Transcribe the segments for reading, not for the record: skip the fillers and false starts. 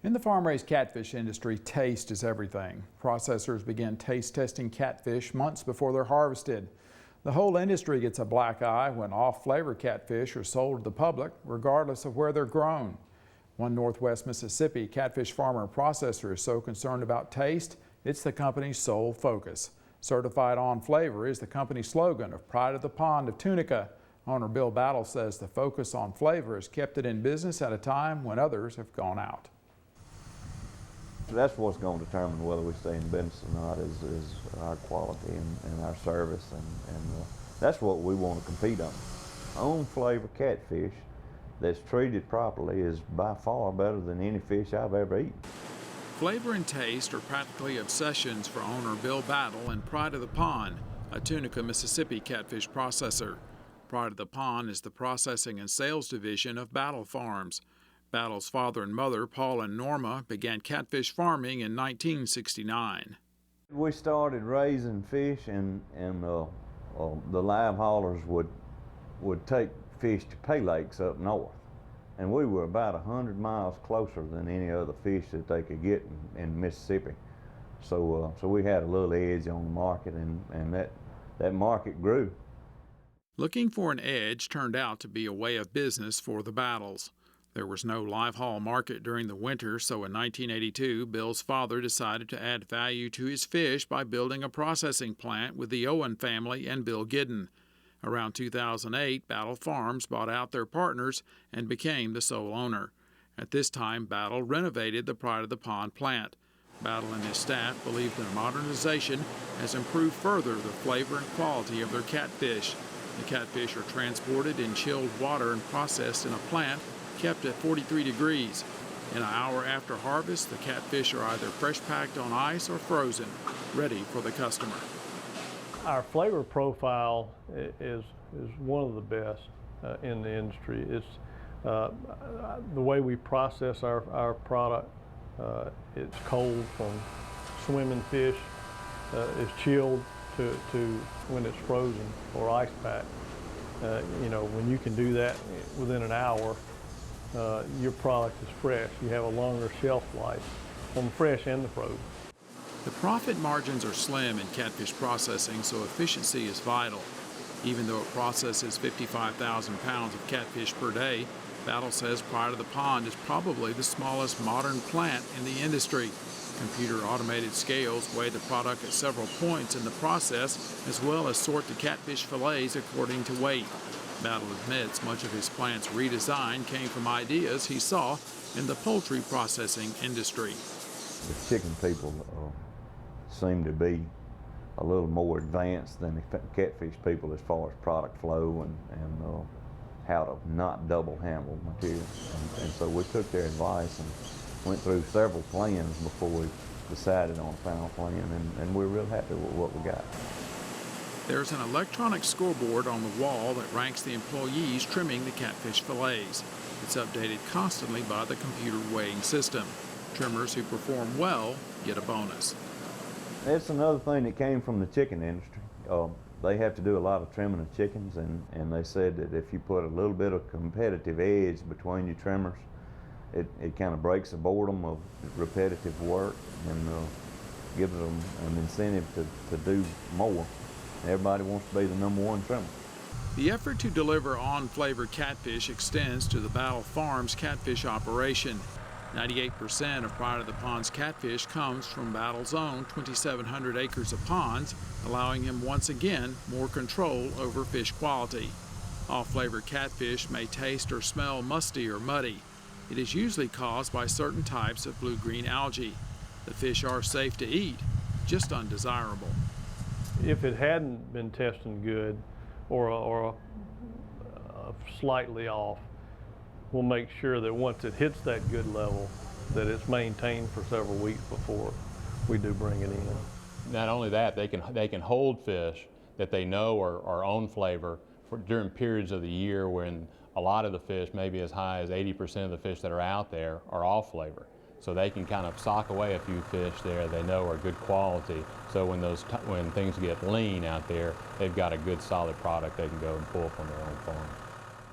In the farm-raised catfish industry, taste is everything. Processors begin taste testing catfish months before they're harvested. The whole industry gets a black eye when off-flavor catfish are sold to the public, regardless of where they're grown. One Northwest Mississippi catfish farmer and processor is so concerned about taste, it's the company's sole focus. Certified on flavor is the company's slogan of Pride of the Pond of Tunica. Owner Bill Battle says the focus on flavor has kept it in business at a time when others have gone out. That's what's going to determine whether we stay in business or not is our quality and our service, and that's what we want to compete on. On-flavor catfish that's treated properly is by far better than any fish I've ever eaten. Flavor and taste are practically obsessions for owner Bill Battle and Pride of the Pond, a Tunica, Mississippi catfish processor. Pride of the Pond is the processing and sales division of Battle Farms. Battle's father and mother, Paul and Norma, began catfish farming in 1969. We started raising fish, and the live haulers would take fish to pay lakes up north. And we were about 100 miles closer than any other fish that they could get in Mississippi. So we had a little edge on the market, and that market grew. Looking for an edge turned out to be a way of business for the Battles. There was no live haul market during the winter, so in 1982, Bill's father decided to add value to his fish by building a processing plant with the Owen family and Bill Giddon. Around 2008, Battle Farms bought out their partners and became the sole owner. At this time, Battle renovated the Pride of the Pond plant. Battle and his staff believe their modernization has improved further the flavor and quality of their catfish. The catfish are transported in chilled water and processed in a plant kept at 43 degrees. In an hour after harvest, the catfish are either fresh packed on ice or frozen, ready for the customer. Our flavor profile is one of the best in the industry. It's the way we process our product. It's cold from swimming fish. It's chilled to when it's frozen or ice packed. When you can do that within an hour, your product is fresh. You have a longer shelf life on the fresh and the frozen. The profit margins are slim in catfish processing, so efficiency is vital. Even though it processes 55,000 pounds of catfish per day, Battle says Pride of the Pond is probably the smallest modern plant in the industry. Computer automated scales weigh the product at several points in the process, as well as sort the catfish fillets according to weight. Battle admits much of his plant's redesign came from ideas he saw in the poultry processing industry. The chicken people seem to be a little more advanced than the catfish people as far as product flow and how to not double handle material. And so we took their advice and went through several plans before we decided on a final plan, and we're real happy with what we got. There's an electronic scoreboard on the wall that ranks the employees trimming the catfish fillets. It's updated constantly by the computer weighing system. Trimmers who perform well get a bonus. That's another thing that came from the chicken industry. They have to do a lot of trimming of chickens, and they said that if you put a little bit of competitive edge between your trimmers, it kind of breaks the boredom of repetitive work and gives them an incentive to do more. Everybody wants to be the #1 trimmer. The effort to deliver on-flavor catfish extends to the Battle Farms catfish operation. 98% of Pride of the Pond's catfish comes from Battle's own 2,700 acres of ponds, allowing him once again more control over fish quality. Off-flavor catfish may taste or smell musty or muddy. It is usually caused by certain types of blue-green algae. The fish are safe to eat, just undesirable. If it hadn't been testing good or slightly off, we'll make sure that once it hits that good level, that it's maintained for several weeks before we do bring it in. Not only that, they can hold fish that they know are on flavor during periods of the year when a lot of the fish, maybe as high as 80% of the fish that are out there, are off flavor. So they can kind of sock away a few fish there they know are good quality. So when things get lean out there, they've got a good solid product they can go and pull from their own farm.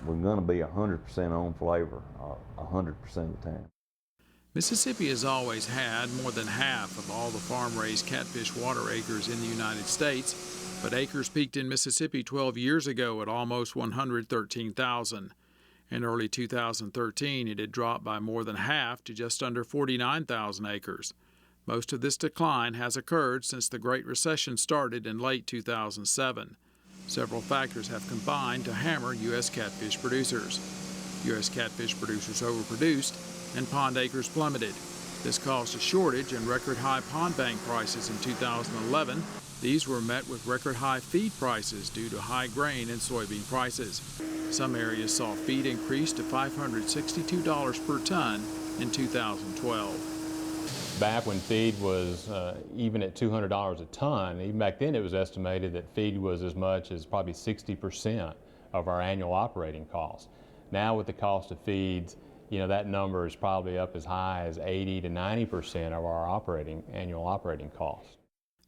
We're going to be 100% on flavor 100% of the time. Mississippi has always had more than half of all the farm-raised catfish water acres in the United States, but acres peaked in Mississippi 12 years ago at almost 113,000. In early 2013, it had dropped by more than half to just under 49,000 acres. Most of this decline has occurred since the Great Recession started in late 2007. Several factors have combined to hammer U.S. catfish producers. U.S. catfish producers overproduced, and pond acres plummeted. This caused a shortage and record-high pond bank prices in 2011. These were met with record-high feed prices due to high grain and soybean prices. Some areas saw feed increase to $562 per ton in 2012. Back when feed was even at $200 a ton, even back then it was estimated that feed was as much as probably 60% of our annual operating costs. Now with the cost of feeds, that number is probably up as high as 80 to 90% of our annual operating costs.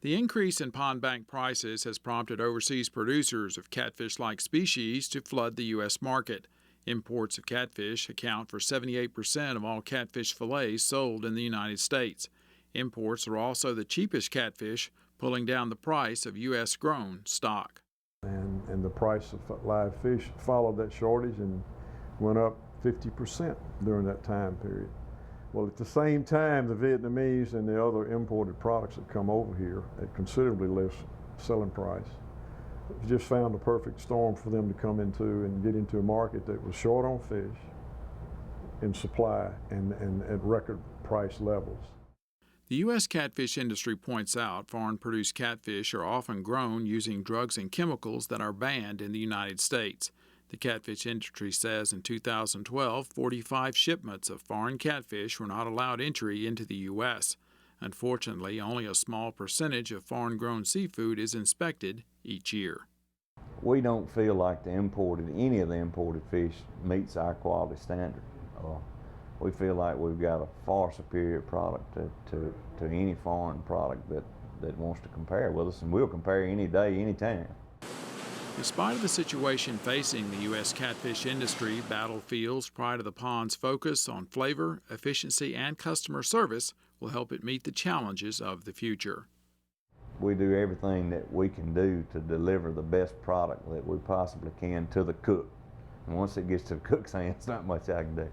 The increase in pond bank prices has prompted overseas producers of catfish-like species to flood the U.S. market. Imports of catfish account for 78% of all catfish fillets sold in the United States. Imports are also the cheapest catfish, pulling down the price of U.S.-grown stock. And the price of live fish followed that shortage and went up 50% during that time period. Well, at the same time, the Vietnamese and the other imported products that come over here at considerably less selling price just found a perfect storm for them to come into and get into a market that was short on fish in supply and at record price levels. The U.S. catfish industry points out foreign-produced catfish are often grown using drugs and chemicals that are banned in the United States. The catfish industry says in 2012, 45 shipments of foreign catfish were not allowed entry into the U.S. Unfortunately, only a small percentage of foreign-grown seafood is inspected each year. We don't feel like any of the imported fish meets our quality standard. We feel like we've got a far superior product to any foreign product that wants to compare with us, and we'll compare any day, any time. Despite the situation facing the U.S. catfish industry, Battlefields Pride of the Pond's focus on flavor, efficiency, and customer service will help it meet the challenges of the future. We do everything that we can do to deliver the best product that we possibly can to the cook. And once it gets to the cook's hands, not much I can do.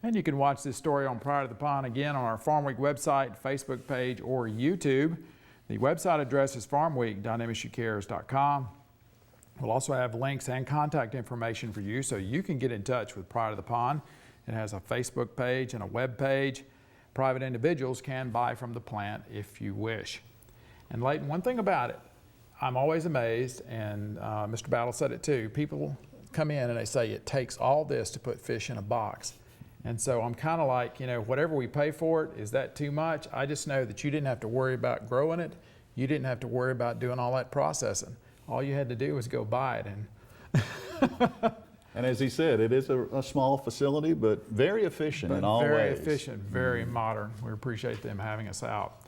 And you can watch this story on Pride of the Pond again on our Farmweek website, Facebook page, or YouTube. The website address is farmweek.msucares.com. We'll also have links and contact information for you so you can get in touch with Pride of the Pond. It has a Facebook page and a web page. Private individuals can buy from the plant if you wish. And Leighton, one thing about it, I'm always amazed, and Mr. Battle said it too, people come in and they say it takes all this to put fish in a box. And so I'm kind of like, whatever we pay for it, is that too much? I just know that you didn't have to worry about growing it. You didn't have to worry about doing all that processing. All you had to do was go buy it. And as he said, it is a small facility, but very efficient in all ways. Very efficient, very modern. We appreciate them having us out.